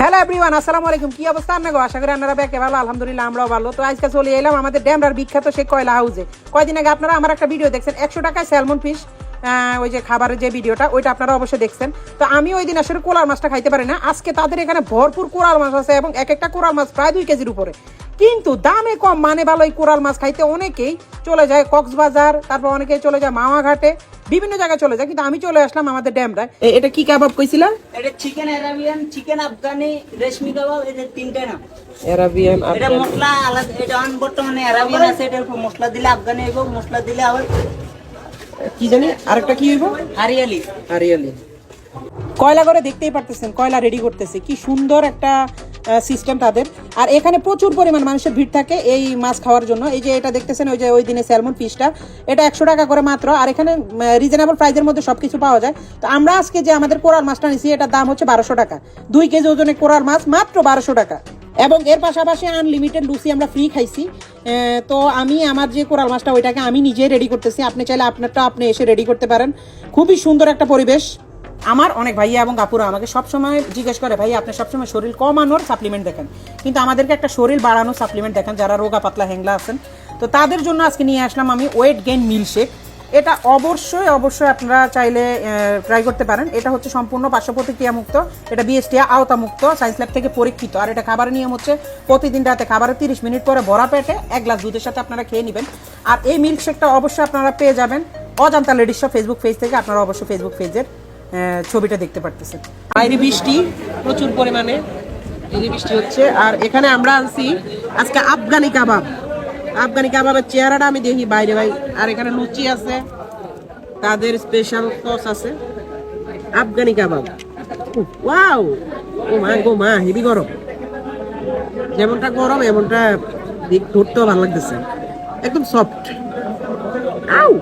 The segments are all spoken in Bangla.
হ্যালো এভরিওয়ান, আসসালামু আলাইকুম। কি অবস্থা আপনাদের? আশা করি আপনারা বেঁকে ভালো। আলহামদুলিল্লাহ আমরাও ভালো। তো আজকে চলে এলাম আমাদের ড্যামরার বিখ্যাত সেই কয়লা হাউসে। কয়দিন আগে আপনারা আমার একটা ভিডিও দেখছেন 100 টাকায় স্যালমন ফিশ, ওই যে খাবারের যে ভিডিওটা, ওইটা আপনারা অবশ্যই দেখছেন। তো আমি ওই দিন আসলে কোরাল মাছটা খাইতে পারি না। আজকে তাদের এখানে ভরপুর কোরাল মাছ আছে এবং এক একটা কোরাল মাছ প্রায় 2 কেজির উপরে, কিন্তু দামে কম, মানে ভালো। এই কোরাল মাছ খাইতে অনেকেই চলে যায় কক্সবাজার, তারপর অনেকেই চলে যায় মাওয়াঘাটে, বিভিন্ন জায়গায় চলে যায়, কিন্তু আমি চলে আসলাম আমাদের ড্যামরায়। এটা কি কাবাব কইছিলা? এটা চিকেন আরাবিয়ান, চিকেন আফগানি, রেশমি কাবাব, এটা তিনটা নাম। আরাবিয়ান, এটা মশলা আলাদা, এটা বর্তমানে আরাবিয়ান আছে, এটার উপর মশলা দিলে আফগানি হইব, মশলা দিলে আবার কি জানি আরেকটা কি হইব, হারিয়ালি। হারিয়ালি। কয়লা করে দেখতেই পারতেছেন, কয়লা রেডি করতেছে, কি সুন্দর একটা সিস্টেম তাদের। আর এখানে প্রচুর পরিমাণ মানুষের ভিড় থাকে এই মাছ খাওয়ার জন্য। এই যে এটা দেখতেছেন, ওই যে ওই দিনে স্যালমন ফিশটা, এটা 100 টাকা করে মাত্র। আর এখানে রিজনেবল প্রাইসের মধ্যে সবকিছু পাওয়া যায়। তো আমরা আজকে যে আমাদের কোরাল মাছটা নিছি, এটার দাম হচ্ছে 1200 টাকা। 2 কেজি ওজনের কোরাল মাছ মাত্র 1200 টাকা। এবং এর পাশাপাশি আনলিমিটেড লুচি আমরা ফ্রি খাইছি। তো আমি আমার যে কোরাল মাছটা, ওইটাকে আমি নিজে রেডি করতেছি। আপনি চাইলে আপনারটা আপনি এসে রেডি করতে পারেন। খুবই সুন্দর একটা পরিবেশ। আমার অনেক ভাইয়া এবং আপুরা আমাকে সবসময় জিজ্ঞেস করে, ভাই আপনি সবসময় শরীর কমানোর সাপ্লিমেন্ট দেখেন, কিন্তু আমাদেরকে একটা শরীর বাড়ানোর সাপ্লিমেন্ট দেখেন, যারা রোগা পাতলা হ্যাংলা আছেন। তো তাদের জন্য আজকে নিয়ে আসলাম আমি ওয়েট গেইন মিল্কশেক। এটা অবশ্যই অবশ্যই আপনারা চাইলে ট্রাই করতে পারেন। এটা হচ্ছে সম্পূর্ণ পার্শ্ব প্রতিক্রিয়া মুক্ত, এটা বিএসটিআই আওতামুক্ত, সায়েন্স ল্যাব থেকে পরীক্ষিত। আর এটা খাবারের নিয়ম হচ্ছে প্রতিদিন রাতে খাবারের 30 মিনিট পরে ভরা পেটে 1 গ্লাস দুধের সাথে আপনারা খেয়ে নেবেন। আর এই মিল্কশেকটা অবশ্যই আপনারা পেয়ে যাবেন অজান্তা লেডিস শপ ফেসবুক পেজ থেকে। আপনারা অবশ্যই ফেসবুক পেজের ছবিটা দেখতে পারতেছেন। বাইরে বৃষ্টি প্রচুর পরিমাণে, এই বৃষ্টি হচ্ছে। আর এখানে আমরা আনছি আজকে আফগানি কাবাব। আফগানি কাবাবের চেহারাটা আমি দেখি বাইরে ভাই। আর এখানে লুচি আছে, তাদের স্পেশাল সস আছে। আফগানি কাবাব, ওয়াও, ও মা গো মা, হেভি গরম। যেমনটা গরম এমনটা ধরতেও ভালো লাগতেছে, একদম সফট। আউ,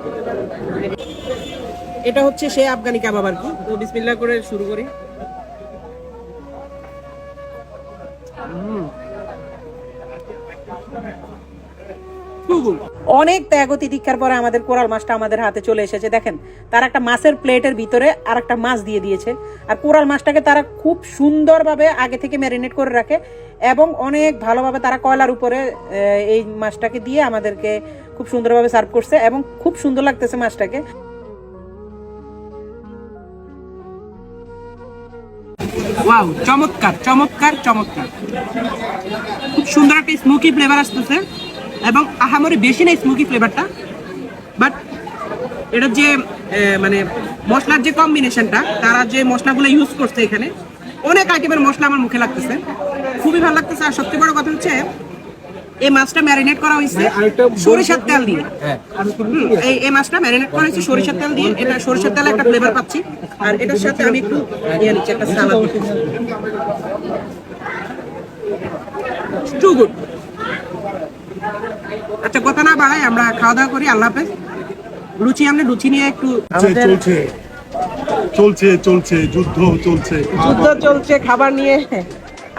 এটা হচ্ছে সে আফগানি কাবাব আর কি। তো বিসমিল্লাহ করে শুরু করি। অনেক ত্যাগ তিতিক্ষার পরে আমাদের কোরাল মাছটা আমাদের হাতে চলে এসেছে। দেখেন, তারা একটা মাছের প্লেটের ভিতরে আর একটা মাছ দিয়ে দিয়েছে। আর কোরাল মাছটাকে তারা খুব সুন্দরভাবে আগে থেকে ম্যারিনেট করে রাখে এবং অনেক ভালোভাবে তারা কয়লার উপরে এই মাছটাকে দিয়ে আমাদেরকে খুব সুন্দরভাবে সার্ভ করছে এবং খুব সুন্দর লাগতেছে মাছটাকে। ওয়াও, চমৎকার চমৎকার চমৎকার, খুব সুন্দর একটা স্মোকি ফ্লেভার আসতেছে এবং আহামরি বেশি না স্মোকি ফ্লেভারটা। বাট এটার যে মানে মশলার যে কম্বিনেশনটা, তারা যে মশলাগুলো ইউজ করছে এখানে, অনেক আইটেমের মশলা আমার মুখে লাগতেছে, খুবই ভালো লাগতেছে। আর সবচেয়ে বড় কথা হচ্ছে এই মাছটা ম্যারিনেট করা হয়েছে সরিষার তেল দিয়ে। এই মাছটা ম্যারিনেট করা হয়েছে সরিষার তেল দিয়ে। এটা সরিষার তেলে একটা ফ্লেভার পাচ্ছি। আর এটার সাথে আমি একটু নিয়ে নিচ্ছি একটা সালাদ। Two good. আচ্ছা, কথা না বাড়াই, আমরা খাওয়া দাওয়া করি। আল্লাহ হাফেজ। লুচি, আমরা লুচি নিয়ে একটু চলছে চলছে চলছে যুদ্ধ চলছে যুদ্ধ চলছে খাবার নিয়ে।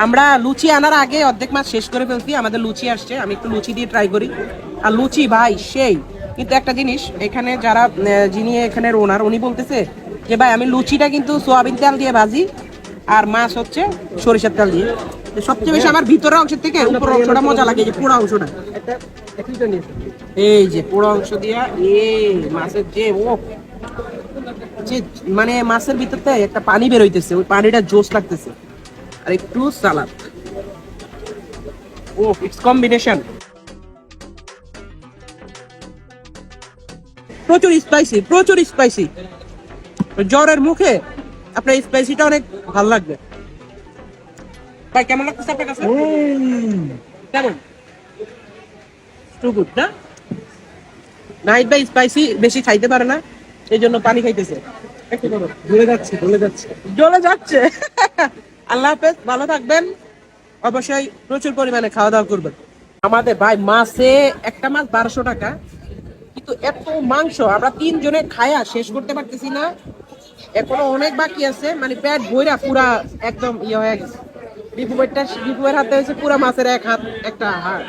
আমরা লুচি আনার আগে অর্ধেক মাছ শেষ করে ফেলছি। আমাদের লুচি আসছে, আমি একটু লুচি দিয়ে ট্রাই করি। আর লুচি ভাই সেই। কিন্তু একটা জিনিস, এখানে যারা যিনি এখানের ওনার, উনি বলতেছে যে ভাই আমি লুচিটা কিন্তু সোয়াবিন তেল দিয়ে ভাজি আর মাছ হচ্ছে সরিষার তেল দিয়ে। সবচেয়ে বেশি আমার ভিতরের অংশের থেকে উপর অংশটা মজা লাগে, যে পোড়া অংশটা। এই যে পোড়া অংশ দিয়া মাছের যে মানে মাছের ভিতর থেকে একটা পানি বের হইতেছে, ওই পানিটা জোস লাগতেছে। আর একটু সালাদ, ও ইটস কম্বিনেশন। প্রচুর স্পাইসি, প্রচুর স্পাইসি। জ্বরের মুখে আপনার স্পাইসিটা অনেক ভালো লাগবে। ভাই কেমন লাগতেছে আপনার কাছে? কেমন? টু গুড না? নাহিদ ভাই স্পাইসি বেশি খাইতে পারে না, এই জন্য পানি খাইতেছে। জ্বলে যাচ্ছে জ্বলে যাচ্ছে জ্বলে যাচ্ছে। আল্লাহ হাফেজ, ভালো থাকবেন। অবশ্যই প্রচুর পরিমাণে খাওয়া দাওয়া করবেন। আমাদের ভাই মাছে একটা মাছ 1200 টাকা, কিন্তু এত মাংস আমরা 3 জনে খায়া শেষ করতে পারতেছি না। এখনো অনেক বাকি আছে, মানে পেট ভইরা পুরা একদম ইয়ে হয়ে গেছে। বিপুয়ের হাতে হয়েছে পুরা মাছের এক হাত একটা হাড়।